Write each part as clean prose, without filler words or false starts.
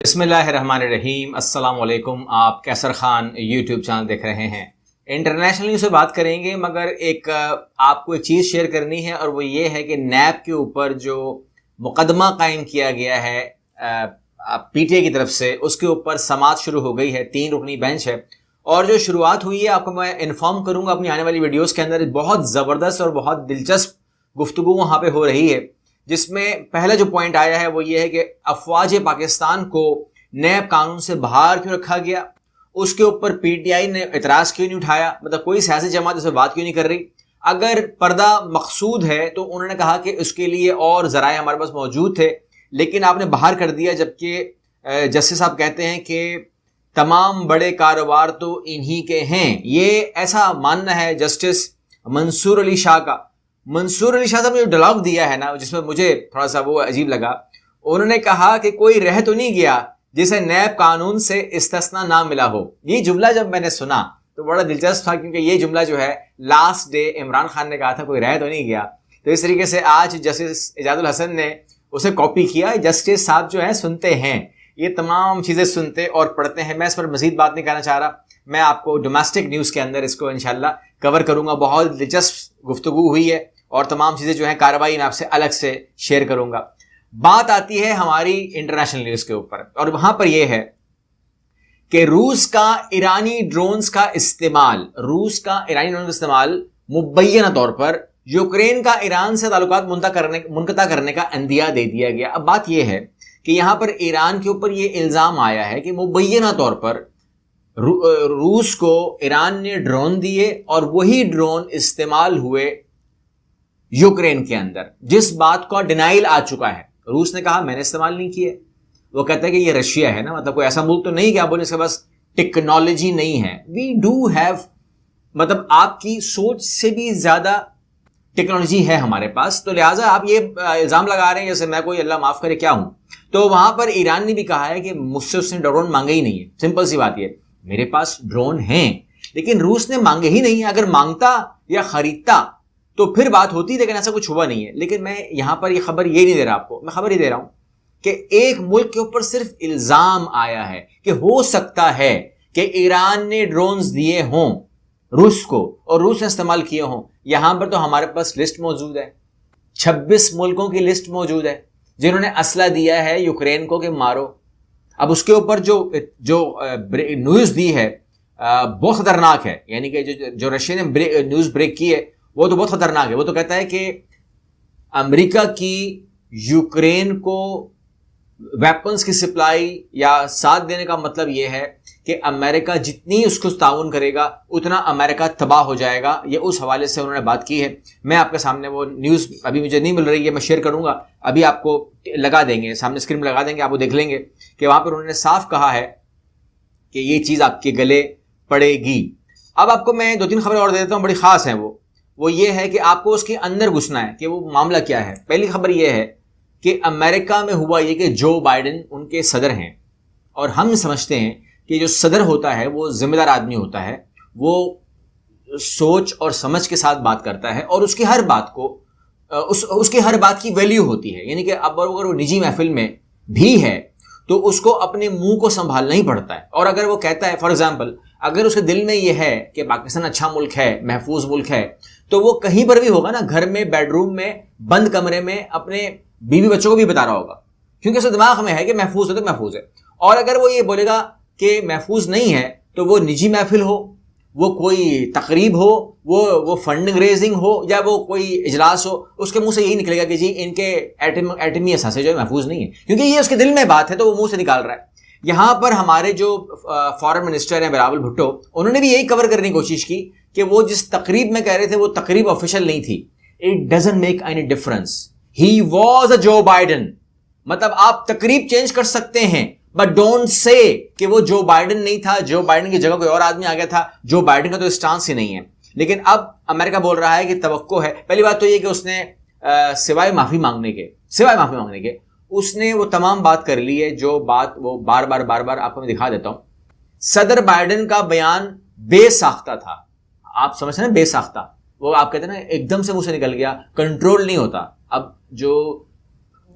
بسم اللہ الرحمن الرحیم۔ السلام علیکم۔ آپ کیسر خان یوٹیوب چینل دیکھ رہے ہیں۔ انٹرنیشنل نیوز سے بات کریں گے، مگر آپ کو ایک چیز شیئر کرنی ہے، اور وہ یہ ہے کہ نیب کے اوپر جو مقدمہ قائم کیا گیا ہے پی ٹی آئی کی طرف سے، اس کے اوپر سماعت شروع ہو گئی ہے۔ 3 رکنی بینچ ہے، اور جو شروعات ہوئی ہے آپ کو میں انفارم کروں گا اپنی آنے والی ویڈیوز کے اندر۔ بہت زبردست اور بہت دلچسپ گفتگو وہاں پہ ہو رہی ہے، جس میں پہلا جو پوائنٹ آیا ہے وہ یہ ہے کہ افواج پاکستان کو نیب قانون سے باہر کیوں رکھا گیا، اس کے اوپر پی ٹی آئی نے اعتراض کیوں نہیں اٹھایا، مطلب کوئی سیاسی جماعت اس پہ بات کیوں نہیں کر رہی۔ اگر پردہ مقصود ہے تو انہوں نے کہا کہ اس کے لیے اور ذرائع ہمارے پاس موجود تھے، لیکن آپ نے باہر کر دیا، جبکہ جسٹس صاحب کہتے ہیں کہ تمام بڑے کاروبار تو انہی کے ہیں۔ یہ ایسا ماننا ہے جسٹس منصور علی شاہ کا۔ منصور علی شاہ صاحب نے جو ڈائلاگ دیا ہے نا، جس میں مجھے تھوڑا سا وہ عجیب لگا، انہوں نے کہا کہ کوئی رہ تو نہیں گیا جسے نیب قانون سے استثناء نہ ملا ہو۔ یہ جملہ جب میں نے سنا تو بڑا دلچسپ تھا، کیونکہ یہ جملہ جو ہے لاسٹ ڈے عمران خان نے کہا تھا کوئی رہ تو نہیں گیا، تو اس طریقے سے آج جسٹس اعجاز الحسن نے اسے کاپی کیا۔ جسٹس صاحب جو ہیں سنتے ہیں، یہ تمام چیزیں سنتے اور پڑھتے ہیں۔ میں اس پر مزید بات نہیں کرنا چاہ رہا، میں آپ کو ڈومیسٹک نیوز کے اندر اس کو انشاءاللہ کور کروں گا۔ بہت دلچسپ گفتگو ہوئی ہے، اور تمام چیزیں جو ہیں کارروائی میں آپ سے الگ سے شیئر کروں گا۔ بات آتی ہے ہماری انٹرنیشنل نیوز کے اوپر، اور وہاں پر یہ ہے کہ روس کا ایرانی ڈرونز کا استعمال مبینہ طور پر یوکرین کا ایران سے تعلقات منقطع کرنے کا عندیہ دے دیا گیا۔ اب بات یہ ہے کہ یہاں پر ایران کے اوپر یہ الزام آیا ہے کہ مبینہ طور پر روس کو ایران نے ڈرون دیے، اور وہی ڈرون استعمال ہوئے یوکرین کے اندر، جس بات کا ڈینائل آ چکا ہے۔ روس نے کہا میں نے استعمال نہیں کیے، وہ کہتا ہے کہ یہ رشیا ہے نا، مطلب کوئی ایسا ملک تو نہیں کہ آپ بولیں اس کے پاس ٹیکنالوجی نہیں ہے۔ وی ڈو ہیو، مطلب آپ کی سوچ سے بھی زیادہ ٹیکنالوجی ہے ہمارے پاس، تو لہٰذا آپ یہ الزام لگا رہے ہیں جیسے میں کوئی اللہ معاف کرے کیا ہوں۔ تو وہاں پر ایران نے بھی کہا ہے کہ مجھ سے اس نے ڈرون مانگے ہی نہیں ہے۔ سمپل سی بات یہ، میرے پاس ڈرون ہیں لیکن روس نے مانگے ہی نہیں۔ اگر مانگتا یا خریدتا تو پھر بات ہوتی، لیکن ایسا کچھ ہوا نہیں ہے۔ لیکن میں یہاں پر یہ خبر یہ نہیں دے رہا آپ کو، میں خبر یہ دے رہا ہوں کہ ایک ملک کے اوپر صرف الزام آیا ہے کہ ہو سکتا ہے کہ ایران نے ڈرونز دیے ہوں روس کو، اور روس نے استعمال کیے ہوں۔ یہاں پر تو ہمارے پاس لسٹ موجود ہے، 26 ملکوں کی لسٹ موجود ہے جنہوں نے اسلحہ دیا ہے یوکرین کو کہ مارو۔ اب اس کے اوپر جو نیوز دی ہے بہت خطرناک ہے، یعنی کہ جو رشیا نے نیوز بریک کی ہے وہ تو بہت خطرناک ہے۔ وہ تو کہتا ہے کہ امریکہ کی یوکرین کو ویپنز کی سپلائی یا ساتھ دینے کا مطلب یہ ہے کہ امریکہ جتنی اس کو تعاون کرے گا اتنا امریکہ تباہ ہو جائے گا۔ یہ اس حوالے سے انہوں نے بات کی ہے۔ میں آپ کے سامنے وہ نیوز ابھی مجھے نہیں مل رہی ہے، میں شیئر کروں گا، ابھی آپ کو لگا دیں گے، سامنے اسکرین میں لگا دیں گے، آپ وہ دیکھ لیں گے کہ وہاں پر انہوں نے صاف کہا ہے کہ یہ چیز آپ کے گلے پڑے گی۔ اب آپ کو میں 2-3 خبریں اور دے دیتا ہوں، بڑی خاص ہیں۔ وہ یہ ہے کہ آپ کو اس کے اندر گھسنا ہے کہ وہ معاملہ کیا ہے۔ پہلی خبر یہ ہے کہ امریکہ میں ہوا یہ کہ جو بائیڈن ان کے صدر ہیں، اور ہم سمجھتے ہیں کہ جو صدر ہوتا ہے وہ ذمہ دار آدمی ہوتا ہے، وہ سوچ اور سمجھ کے ساتھ بات کرتا ہے، اور اس کی ہر بات کو اس کی ہر بات کی ویلیو ہوتی ہے۔ یعنی کہ اب اگر وہ نجی محفل میں بھی ہے تو اس کو اپنے منہ کو سنبھالنا ہی پڑتا ہے۔ اور اگر وہ کہتا ہے، فار ایگزامپل اگر اس کے دل میں یہ ہے کہ پاکستان اچھا ملک ہے، محفوظ ملک ہے، تو وہ کہیں پر بھی ہوگا نا، گھر میں، بیڈ روم میں، بند کمرے میں اپنے بیوی بچوں کو بھی بتا رہا ہوگا، کیونکہ اس کے دماغ میں ہے کہ محفوظ ہے تو محفوظ ہے۔ اور اگر وہ یہ بولے گا کہ محفوظ نہیں ہے، تو وہ نجی محفل ہو، وہ کوئی تقریب ہو، وہ فنڈنگ ریزنگ ہو، یا وہ کوئی اجلاس ہو، اس کے منہ سے یہی نکلے گا کہ جی ان کے ایٹمی اثاثے جو ہے محفوظ نہیں ہے، کیونکہ یہ اس کے دل میں بات ہے تو وہ منہ سے نکال رہا ہے۔ یہاں پر ہمارے جو فارن منسٹر ہیں بلاول بھٹو، انہوں نے بھی یہی کور کرنے کی کوشش کی کہ وہ جس تقریب میں کہہ رہے تھے وہ تقریب آفیشیل نہیں تھی۔ It doesn't make any difference. He was a Joe Biden. مطلب آپ تقریب چینج کر سکتے ہیں، but don't say کہ وہ جو بائیڈن نہیں تھا، جو بائیڈن کی جگہ کوئی اور آدمی آ گیا تھا۔ جو بائیڈن کا تو اسٹانس ہی نہیں ہے۔ لیکن اب امریکہ بول رہا ہے کہ توقع ہے۔ پہلی بات تو یہ کہ اس نے سوائے معافی مانگنے کے اس نے وہ تمام بات کر لی ہے جو بات وہ بار بار آپ کو میں دکھا دیتا ہوں۔ صدر بائیڈن کا بیان بے ساختہ تھا، آپ سمجھتے ہیں نا، بے ساختہ، وہ آپ کہتے ہیں نا ایک دم سے منہ سے نکل گیا، کنٹرول نہیں ہوتا۔ اب جو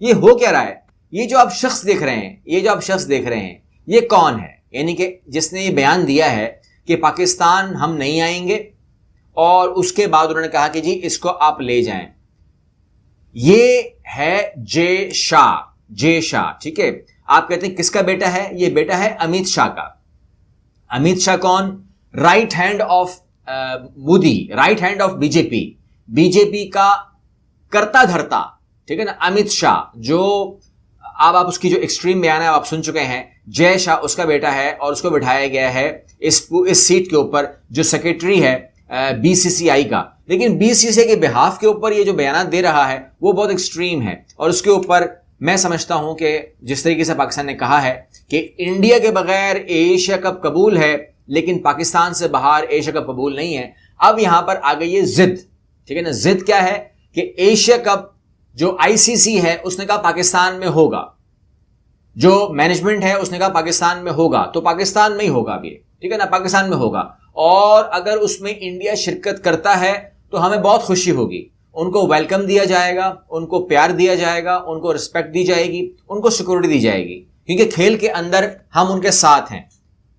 یہ ہو کیا رہا ہے؟ یہ جو آپ شخص دیکھ رہے ہیں یہ کون ہے؟ یعنی کہ جس نے یہ بیان دیا ہے کہ پاکستان ہم نہیں آئیں گے، اور اس کے بعد انہوں نے کہا کہ جی اس کو آپ لے جائیں. یہ ہے جے شاہ. ٹھیک ہے، آپ کہتے ہیں کس کا بیٹا ہے؟ یہ بیٹا ہے امیت شاہ کا. امیت شاہ کون؟ Right hand of Modi, right hand of B J P کا کرتا دھرتا. ٹھیک ہے نا، امیت شاہ جو آپ اس کی جو ایکسٹریم بیان ہے آپ سن چکے ہیں. جے شاہ اس کا بیٹا ہے، اور اس کو بٹھایا گیا ہے اس سیٹ کے اوپر جو سیکرٹری ہے بی سی سی آئی کا. لیکن بی سی سی آئی کے بہاف کے اوپر یہ جو بیانات دے رہا ہے وہ بہت ایکسٹریم ہے. اور اس کے اوپر میں سمجھتا ہوں کہ جس طریقے سے پاکستان نے کہا ہے کہ انڈیا کے بغیر ایشیا کپ قبول ہے لیکن پاکستان سے باہر ایشیا کپ قبول نہیں ہے، اب یہاں پر آ گئی ہے ضد. ٹھیک ہے نا، ضد کیا ہے کہ ایشیا کپ جو آئی سی سی ہے اس نے کہا پاکستان میں ہوگا، جو مینجمنٹ ہے اس نے کہا پاکستان میں ہوگا، تو پاکستان میں ہی ہوگا ابھی. ٹھیک ہے نا، پاکستان میں ہوگا. اور اگر اس میں انڈیا شرکت کرتا ہے تو ہمیں بہت خوشی ہوگی، ان کو ویلکم دیا جائے گا، ان کو پیار دیا جائے گا، ان کو رسپیکٹ دی جائے گی، ان کو سیکورٹی دی جائے گی، کیونکہ کھیل کے اندر ہم ان کے ساتھ ہیں.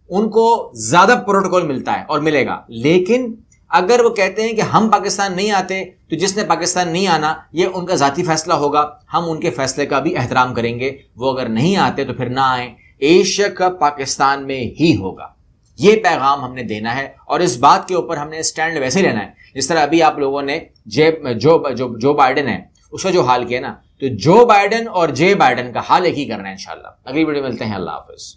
ان کو زیادہ پروٹوکول ملتا ہے اور ملے گا. لیکن اگر وہ کہتے ہیں کہ ہم پاکستان نہیں آتے تو جس نے پاکستان نہیں آنا یہ ان کا ذاتی فیصلہ ہوگا، ہم ان کے فیصلے کا بھی احترام کریں گے. وہ اگر نہیں آتے تو پھر نہ آئیں، ایشیا کپ پاکستان میں ہی ہوگا. یہ پیغام ہم نے دینا ہے، اور اس بات کے اوپر ہم نے اسٹینڈ ویسے لینا ہے جس طرح ابھی آپ لوگوں نے جو بائیڈن ہے اس کا جو حال کیا نا، تو جو بائیڈن اور جے بائیڈن کا حال ایک ہی کرنا ہے انشاءاللہ. اگلی ویڈیو ملتے ہیں. اللہ حافظ.